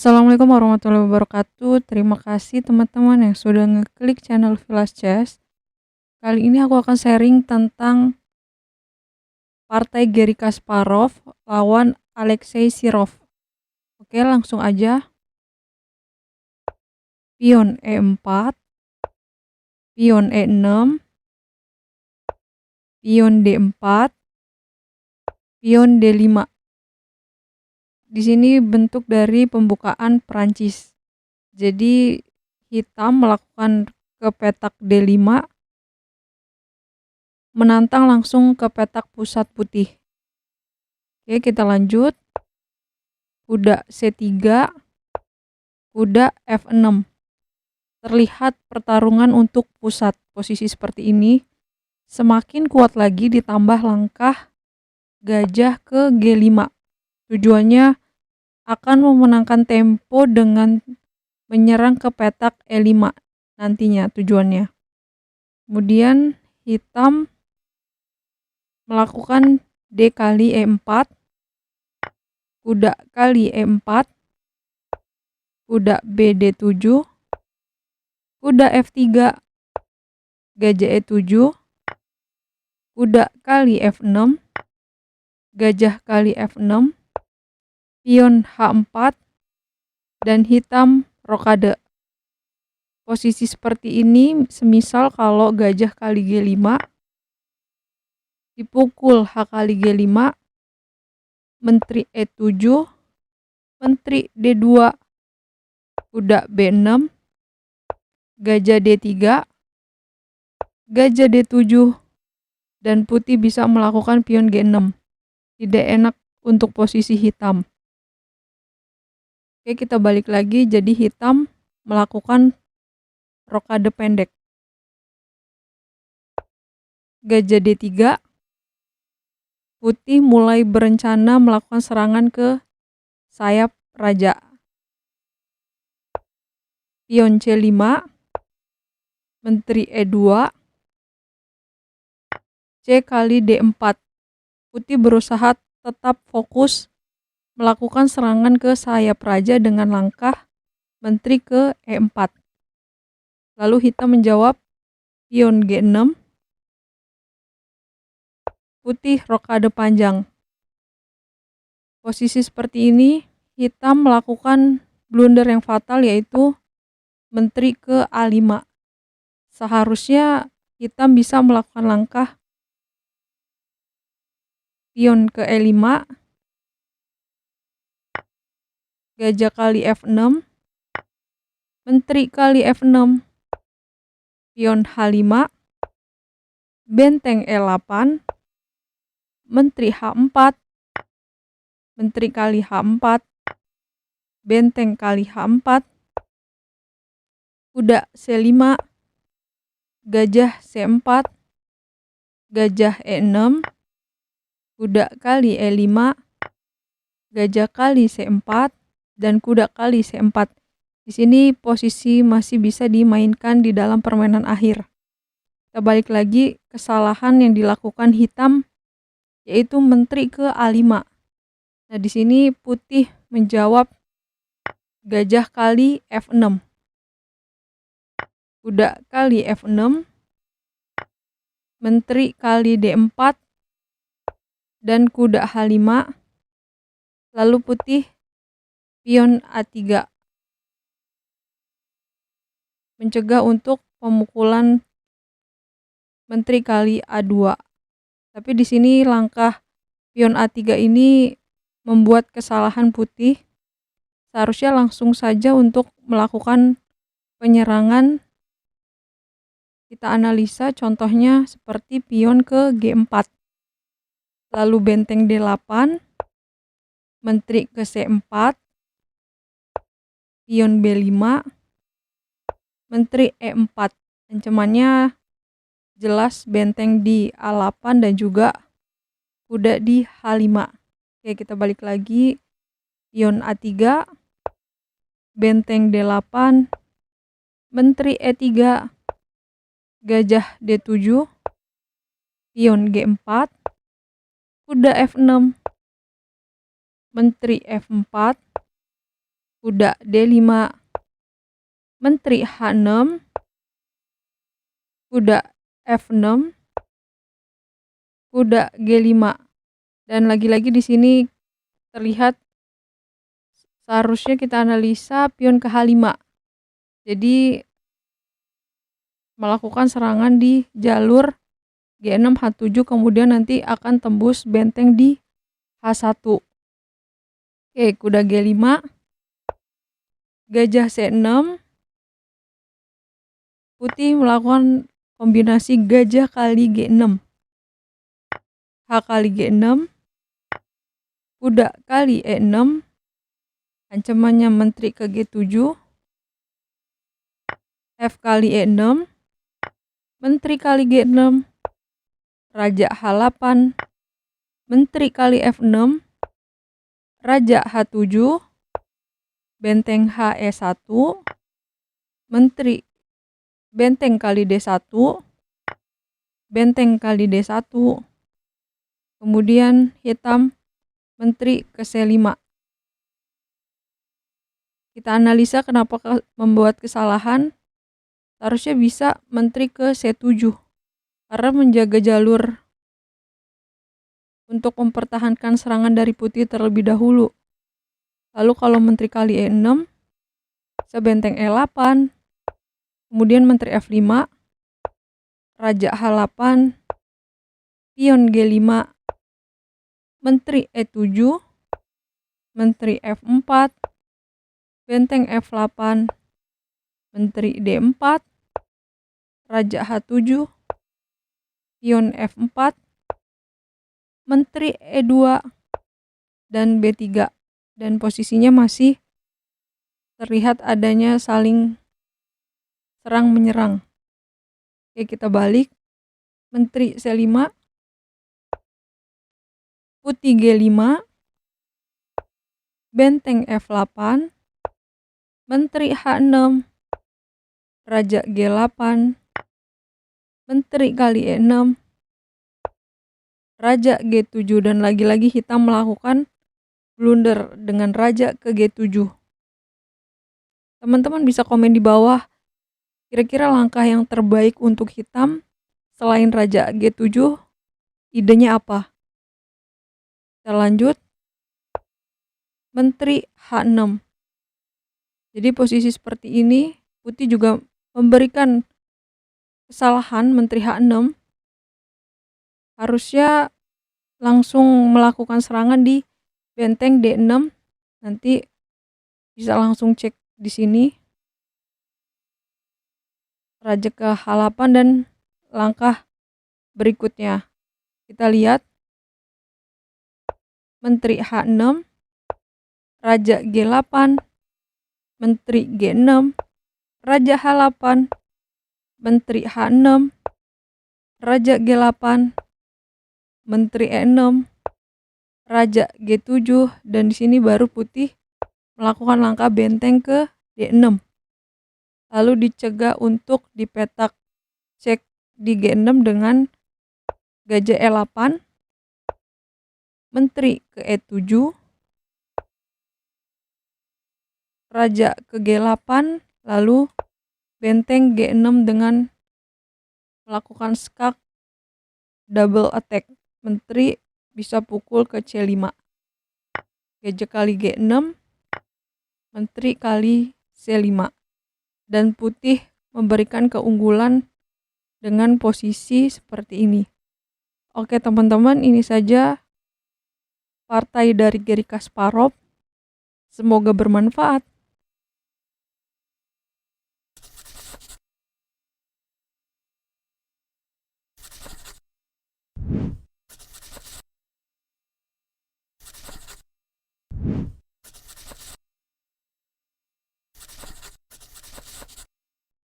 Assalamualaikum warahmatullahi wabarakatuh. Terima kasih teman-teman yang sudah ngeklik channel Vilas Chess. Kali ini aku akan sharing tentang partai Garry Kasparov lawan Alexei Sirov. Oke, langsung aja. Pion E4, pion E6, pion D4, pion D5. Di sini bentuk dari pembukaan Prancis. Jadi hitam melakukan ke petak D5, menantang langsung ke petak pusat putih. Oke, kita lanjut. Kuda C3, kuda F6. Terlihat pertarungan untuk pusat. Posisi seperti ini semakin kuat lagi ditambah langkah gajah ke G5. Tujuannya akan memenangkan tempo dengan menyerang ke petak E5 nantinya tujuannya. Kemudian hitam melakukan D kali E4, kuda kali E4, kuda BD7, kuda F3, gajah E7, kuda kali F6, gajah kali F6, pion H4, dan hitam rokade. Posisi seperti ini semisal kalau gajah kali G5, dipukul H kali G5, menteri E7, menteri D2, kuda B6, gajah D3, gajah D7, dan putih bisa melakukan pion G6. Tidak enak untuk posisi hitam. Oke, kita balik lagi. Jadi hitam melakukan rokade pendek. Gajah D3, putih mulai berencana melakukan serangan ke sayap raja. Pion C5, menteri E2, C kali D4. Putih berusaha tetap fokus melakukan serangan ke sayap raja dengan langkah menteri ke E4. Lalu hitam menjawab pion G6. Putih rokade panjang. Posisi seperti ini hitam melakukan blunder yang fatal, yaitu menteri ke A5. Seharusnya hitam bisa melakukan langkah pion ke E5, gajah kali F6, menteri kali F6, pion H5, benteng E8, menteri H4, menteri kali H4, benteng kali H4, kuda C5, gajah C4, gajah E6, kuda kali E5, gajah kali C4, dan kuda kali C4. Di sini posisi masih bisa dimainkan di dalam permainan akhir. Kita balik lagi, kesalahan yang dilakukan hitam yaitu menteri ke A5. Nah, di sini putih menjawab gajah kali F6. Kuda kali F6, menteri kali D4, dan kuda H5. Lalu putih pion A3. Mencegah untuk pemukulan menteri kali A2. Tapi di sini langkah pion A3 ini membuat kesalahan putih. Seharusnya langsung saja untuk melakukan penyerangan. Kita analisa contohnya seperti pion ke G4. Lalu benteng D8, menteri ke C4, pion B5, menteri E4. Ancamannya jelas benteng di A8 dan juga kuda di H5. Oke, kita balik lagi. Pion A3, benteng D8, menteri E3, gajah D7, pion G4, kuda F6, menteri F4, kuda D5, menteri H6, kuda F6, kuda G5. Dan lagi-lagi di sini terlihat seharusnya kita analisa pion ke H5. Jadi melakukan serangan di jalur G6 H7, kemudian nanti akan tembus benteng di H1. Oke, kuda G5, gajah C6, putih melakukan kombinasi gajah kali G6, H kali G6, kuda kali E6, ancamannya menteri ke G7, F kali E6, menteri kali G6, raja H8, menteri kali F6, raja H7, benteng HE1, menteri benteng kali D1, benteng kali D1, kemudian hitam menteri ke C5. Kita analisa kenapa membuat kesalahan. Harusnya bisa menteri ke C7 karena menjaga jalur untuk mempertahankan serangan dari putih terlebih dahulu. Lalu kalau menteri kali E6, sebenteng E8, kemudian menteri F5, raja H8, pion G5, menteri E7, menteri F4, benteng F8, menteri D4, raja H7, pion F4, menteri E2, dan B3. Dan posisinya masih terlihat adanya saling serang-menyerang. Oke, kita balik. Menteri C5, putih G5, benteng F8, menteri H6, raja G8, menteri kali E6, raja G7, dan lagi-lagi hitam melakukan blunder dengan raja ke G7. Teman-teman bisa komen di bawah kira-kira langkah yang terbaik untuk hitam selain raja G7, idenya apa? Kita lanjut. Menteri H6. Jadi posisi seperti ini putih juga memberikan kesalahan. Menteri H6 harusnya langsung melakukan serangan di benteng D6. Nanti bisa langsung cek di sini. Raja ke H8 dan langkah berikutnya. Kita lihat. Menteri H6, raja G8, menteri G6, raja H8, menteri H6, raja G8, menteri E6, raja G7, dan di sini baru putih melakukan langkah benteng ke D6. Lalu dicegah untuk dipetak. Cek di G6 dengan gajah E8, menteri ke E7, raja ke G8, lalu benteng G6 dengan melakukan skak double attack. Menteri bisa pukul ke C5. Gajah kali G6, menteri kali C5. Dan putih memberikan keunggulan dengan posisi seperti ini. Oke teman-teman, ini saja partai dari Garry Kasparov. Semoga bermanfaat.